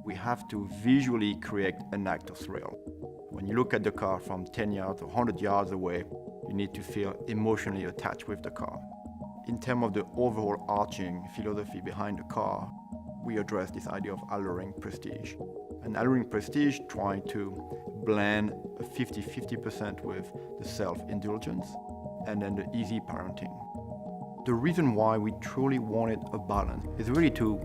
We have to visually create an act of thrill. When you look at the car from 10 yards or 100 yards away, you need to feel emotionally attached with the car. In terms of the overall arching philosophy behind the car, we address this idea of alluring prestige. And alluring prestige trying to blend a 50-50% with the self-indulgence and then the easy parenting. The reason why we truly wanted a balance is really to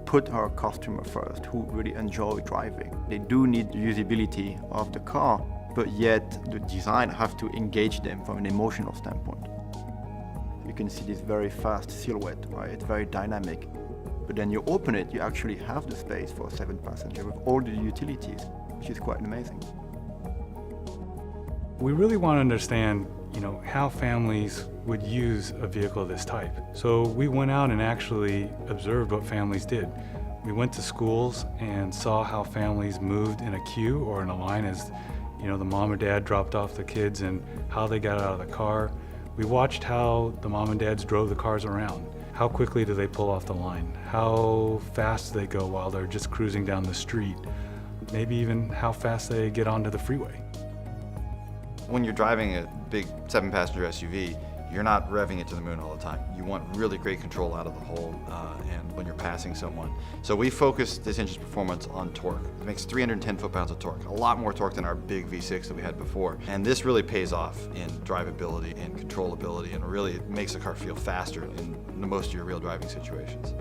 put our customer first, who really enjoy driving. They do need the usability of the car, but yet the design have to engage them from an emotional standpoint. You can see this very fast silhouette, right? It's very dynamic. But then you open it, you actually have the space for a 7th passenger with all the utilities, which is quite amazing. We really want to understand, how families would use a vehicle of this type. So we went out and actually observed what families did. We went to schools and saw how families moved in a queue or in a line as, the mom or dad dropped off the kids and how they got out of the car. We watched how the mom and dads drove the cars around. How quickly do they pull off the line? How fast do they go while they're just cruising down the street? Maybe even how fast they get onto the freeway. When you're driving a big 7-passenger SUV, you're not revving it to the moon all the time. You want really great control out of the hole and when you're passing someone. So we focused this engine's performance on torque. It makes 310 foot-pounds of torque, a lot more torque than our big V6 that we had before. And this really pays off in drivability and controllability, and really it makes the car feel faster in most of your real driving situations.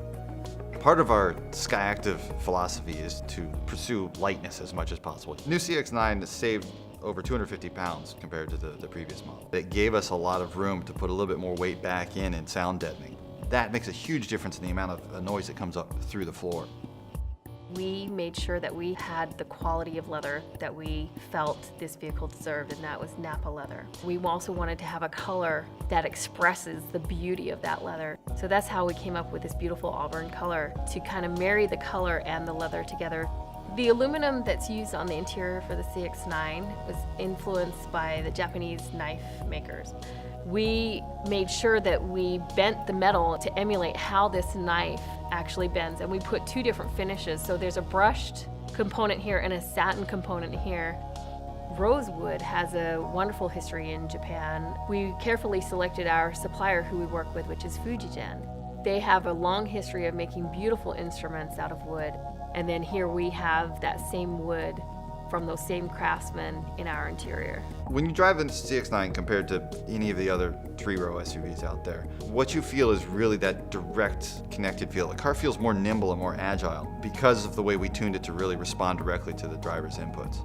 Part of our Skyactiv philosophy is to pursue lightness as much as possible. New CX-9 saved over 250 pounds compared to the previous model. It gave us a lot of room to put a little bit more weight back in and sound deadening. That makes a huge difference in the amount of noise that comes up through the floor. We made sure that we had the quality of leather that we felt this vehicle deserved, and that was Napa leather. We also wanted to have a color that expresses the beauty of that leather. So that's how we came up with this beautiful auburn color, to kind of marry the color and the leather together. The aluminum that's used on the interior for the CX-9 was influenced by the Japanese knife makers. We made sure that we bent the metal to emulate how this knife actually bends, and we put 2 different finishes. So there's a brushed component here and a satin component here. Rosewood has a wonderful history in Japan. We carefully selected our supplier who we work with, which is Fujigen. They have a long history of making beautiful instruments out of wood. And then here we have that same wood from those same craftsmen in our interior. When you drive the CX-9 compared to any of the other 3-row SUVs out there, what you feel is really that direct, connected feel. The car feels more nimble and more agile because of the way we tuned it to really respond directly to the driver's inputs.